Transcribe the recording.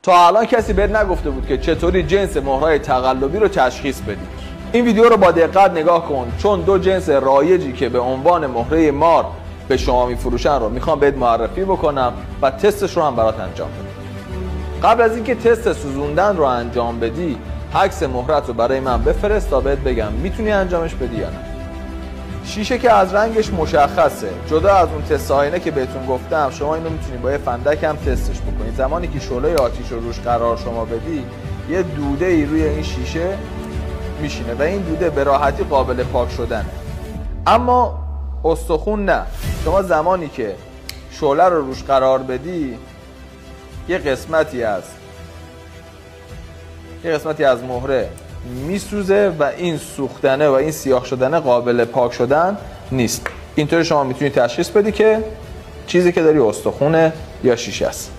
تا الان کسی بهت نگفته بود که چطوری جنس مهرهای تقلبی رو تشخیص بدی. این ویدیو رو با دقت نگاه کن، چون دو جنس رایجی که به عنوان مهره مار به شما میفروشن رو میخوام بهت معرفی بکنم و تستش رو هم برات انجام بدم. قبل از اینکه تست سوزوندن رو انجام بدی، عکس مهرت رو برای من بفرست تا بهت بگم میتونی انجامش بدی یا نه. شیشه که از رنگش مشخصه، جدا از اون تست آینه که بهتون گفتم، شما اینو میتونید با یه فندک هم تستش بکنید. زمانی که شعله آتیش رو روش قرار شما بدی، یه دوده ای روی این شیشه میشینه و این دوده به راحتی قابل پاک شدنه. اما استخون نه. شما زمانی که شعله رو روش قرار بدی، یه قسمتی از مهره میسوزه و این سوختنه و این سیاه شدنه قابل پاک شدن نیست. اینطوری شما میتونید تشخیص بدی که چیزی که داری استخونه یا شیشه است.